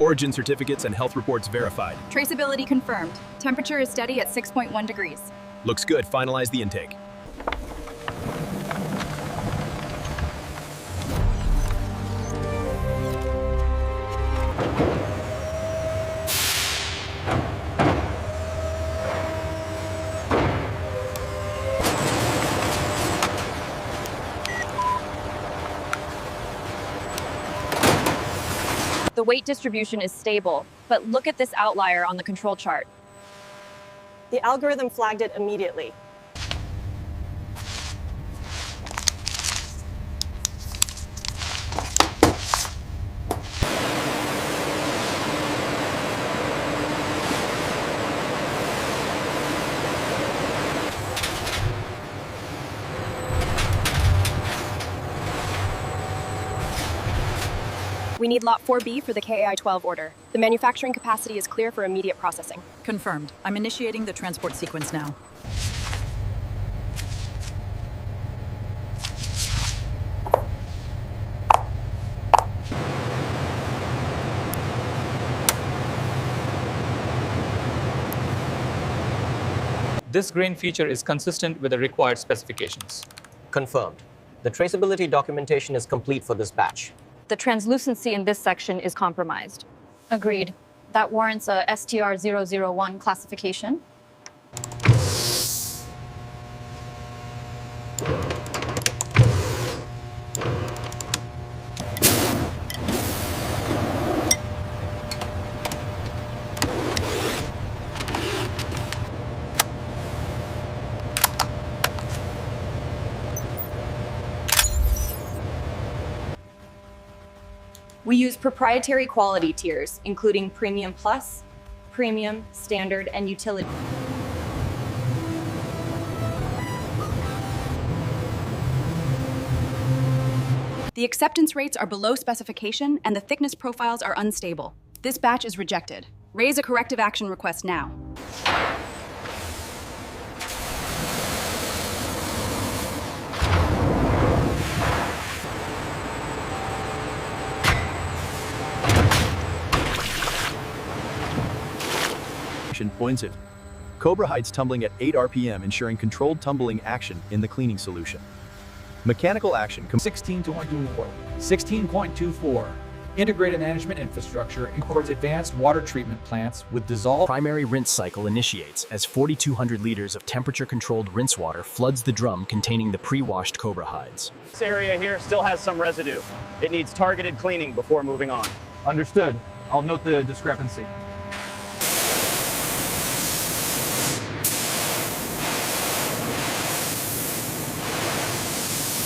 Origin certificates and health reports verified. Traceability confirmed. Temperature is steady at 6.1 degrees. Looks good. Finalize the intake. The weight distribution is stable, but look at this outlier on the control chart. The algorithm flagged it immediately. We need lot 4B for the KAI-12 order. The manufacturing capacity is clear for immediate processing. Confirmed. I'm initiating the transport sequence now. This grain feature is consistent with the required specifications. Confirmed. The traceability documentation is complete for this batch. The translucency in this section is compromised. Agreed. That warrants a STR001 classification. We use proprietary quality tiers, including Premium Plus, Premium, Standard, and Utility. The acceptance rates are below specification and the thickness profiles are unstable. This batch is rejected. Raise a corrective action request now. Points it. Cobra hides tumbling at 8 RPM, ensuring controlled tumbling action in the cleaning solution. Mechanical action 16.24. 16.24. Integrated management infrastructure incorporates advanced water treatment plants with dissolved. Primary rinse cycle initiates as 4,200 liters of temperature-controlled rinse water floods the drum containing the pre-washed Cobra hides. This area here still has some residue. It needs targeted cleaning before moving on. Understood. I'll note the discrepancy.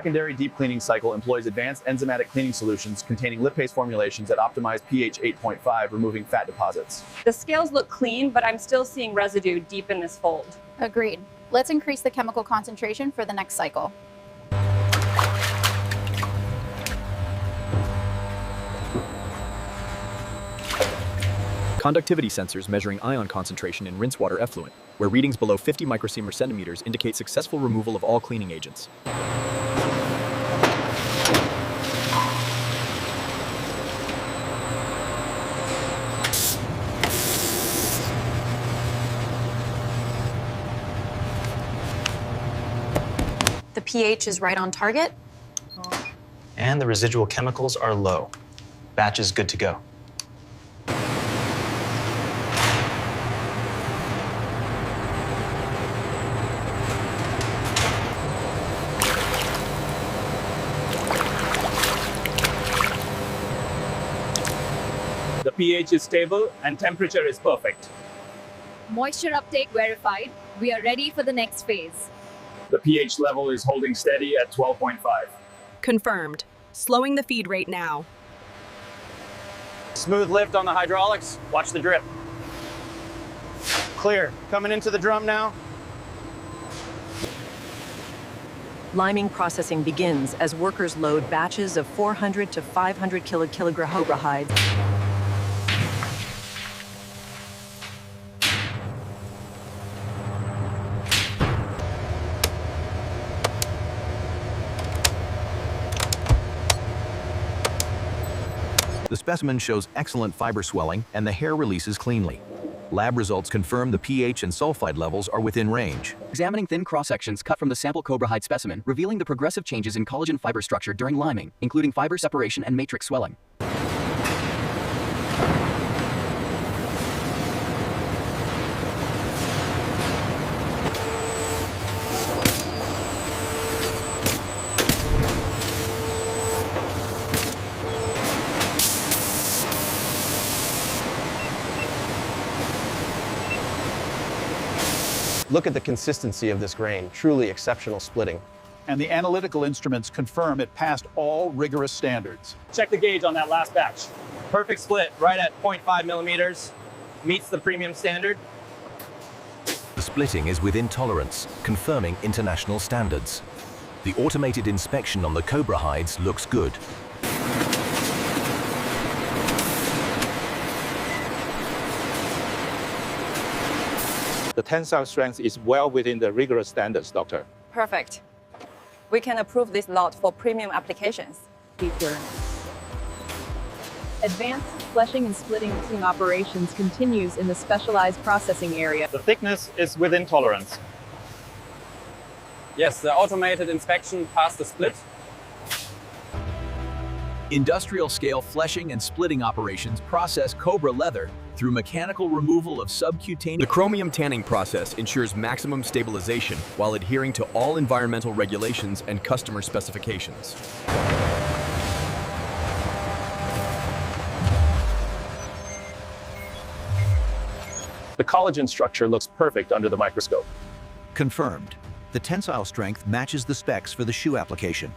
Secondary deep cleaning cycle employs advanced enzymatic cleaning solutions containing lipase formulations that optimize pH 8.5, removing fat deposits. The scales look clean, but I'm still seeing residue deep in this fold. Agreed. Let's increase the chemical concentration for the next cycle. Conductivity sensors measuring ion concentration in rinse water effluent, where readings below 50 microsieverts centimeters indicate successful removal of all cleaning agents. The pH is right on target. And the residual chemicals are low. Batch is good to go. The pH is stable and temperature is perfect. Moisture uptake verified. We are ready for the next phase. The pH level is holding steady at 12.5. Confirmed. Slowing the feed rate now. Smooth lift on the hydraulics. Watch the drip. Clear. Coming into the drum now. Liming processing begins as workers load batches of 400 to 500 kilogram Cobra hides. The specimen shows excellent fiber swelling and the hair releases cleanly. Lab results confirm the pH and sulfide levels are within range. Examining thin cross-sections cut from the sample Cobra hide specimen, revealing the progressive changes in collagen fiber structure during liming, including fiber separation and matrix swelling. Look at the consistency of this grain, truly exceptional splitting. And the analytical instruments confirm it passed all rigorous standards. Check the gauge on that last batch. Perfect split, right at 0.5 millimeters. Meets the premium standard. The splitting is within tolerance, confirming international standards. The automated inspection on the Cobra hides looks good. The tensile strength is well within the rigorous standards, Doctor. Perfect. We can approve this lot for premium applications. Feature. Advanced fleshing and splitting operations continues in the specialized processing area. The thickness is within tolerance. Yes, the automated inspection passed the split. Industrial scale fleshing and splitting operations process Cobra leather through mechanical removal of subcutaneous. The chromium tanning process ensures maximum stabilization while adhering to all environmental regulations and customer specifications. The collagen structure looks perfect under the microscope. Confirmed. The tensile strength matches the specs for the shoe application.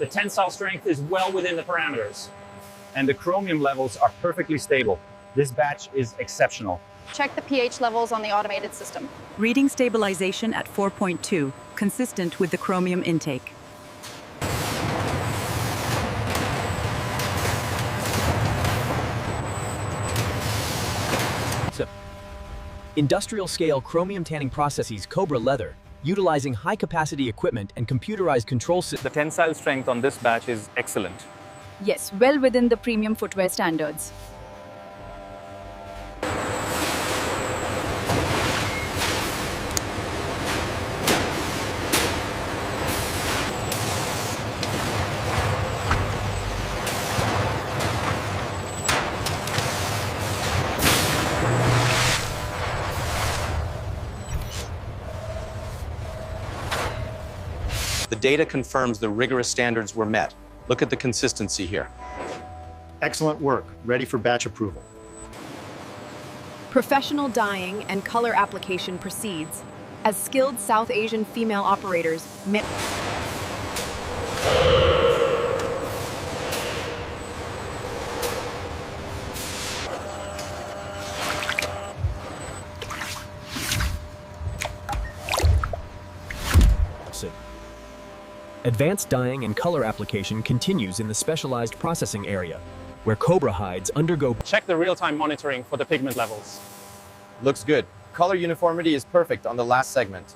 The tensile strength is well within the parameters. And the chromium levels are perfectly stable. This batch is exceptional. Check the pH levels on the automated system. Reading stabilization at 4.2, consistent with the chromium intake. Industrial scale chromium tanning processes Cobra leather, utilizing high-capacity equipment and computerized control systems. The tensile strength on this batch is excellent. Yes, well within the premium footwear standards. The data confirms the rigorous standards were met. Look at the consistency here. Excellent work. Ready for batch approval. Professional dyeing and color application proceeds as skilled South Asian female operators Advanced dyeing and color application continues in the specialized processing area, where Cobra hides undergo. Check the real-time monitoring for the pigment levels. Looks good. Color uniformity is perfect on the last segment.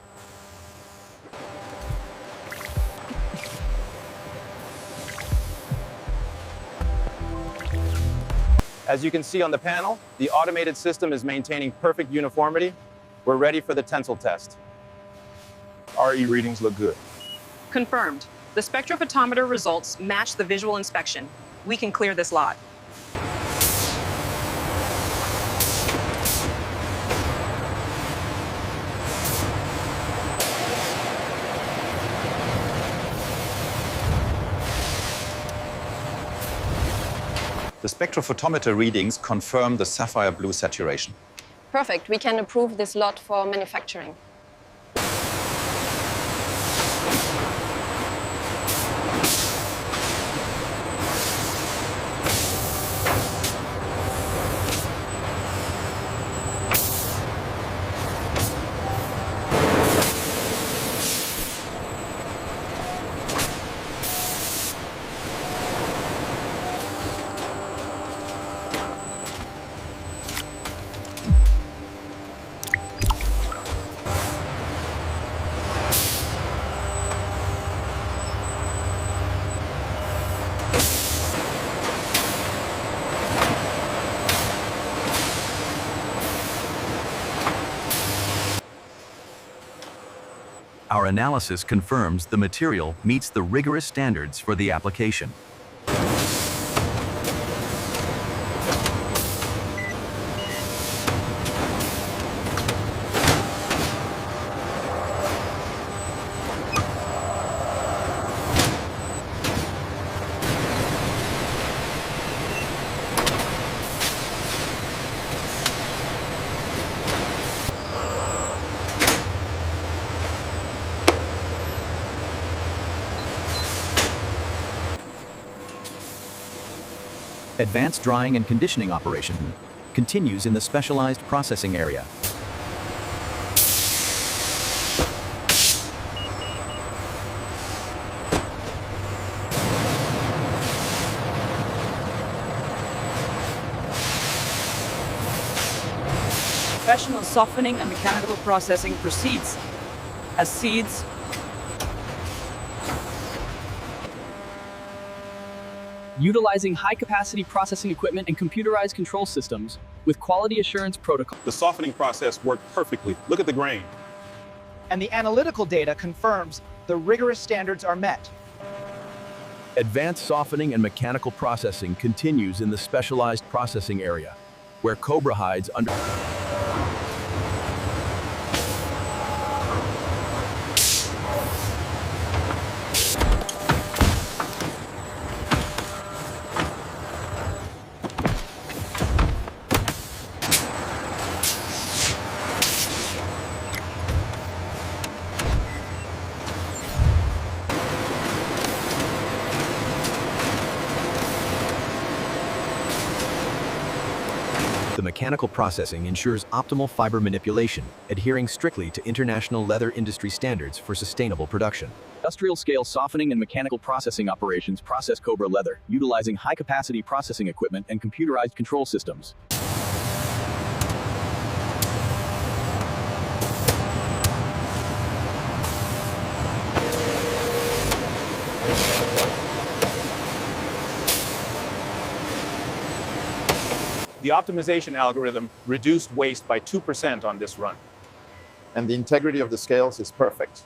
As you can see on the panel, the automated system is maintaining perfect uniformity. We're ready for the tensile test. RE readings look good. Confirmed. The spectrophotometer results match the visual inspection. We can clear this lot. The spectrophotometer readings confirm the sapphire blue saturation. Perfect. We can approve this lot for manufacturing. Our analysis confirms the material meets the rigorous standards for the application. Advanced drying and conditioning operation continues in the specialized processing area. Professional softening and mechanical processing proceeds as seeds, utilizing high-capacity processing equipment and computerized control systems with quality assurance protocols. The softening process worked perfectly. Look at the grain. And the analytical data confirms the rigorous standards are met. Advanced softening and mechanical processing continues in the specialized processing area, where Cobra hides under... The mechanical processing ensures optimal fiber manipulation, adhering strictly to international leather industry standards for sustainable production. Industrial-scale softening and mechanical processing operations process Cobra leather, utilizing high-capacity processing equipment and computerized control systems. The optimization algorithm reduced waste by 2% on this run. And the integrity of the scales is perfect.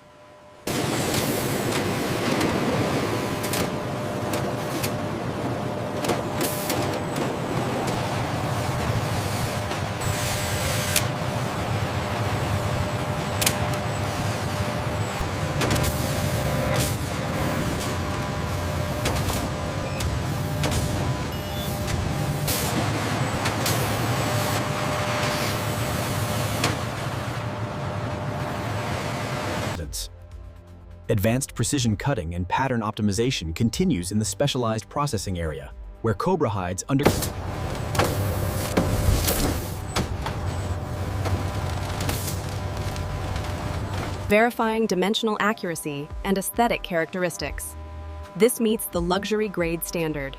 Advanced precision cutting and pattern optimization continues in the specialized processing area, where Cobra hides under... Verifying dimensional accuracy and aesthetic characteristics. This meets the luxury grade standard.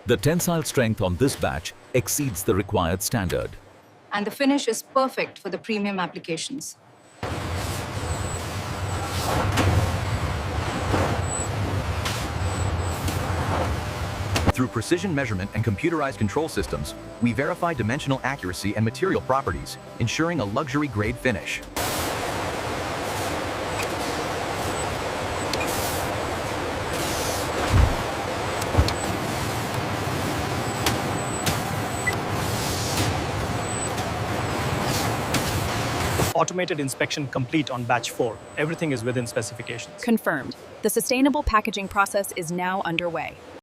The tensile strength on this batch exceeds the required standard. And the finish is perfect for the premium applications. Through precision measurement and computerized control systems, we verify dimensional accuracy and material properties, ensuring a luxury grade finish. Automated inspection complete on batch 4. Everything is within specifications. Confirmed. The sustainable packaging process is now underway.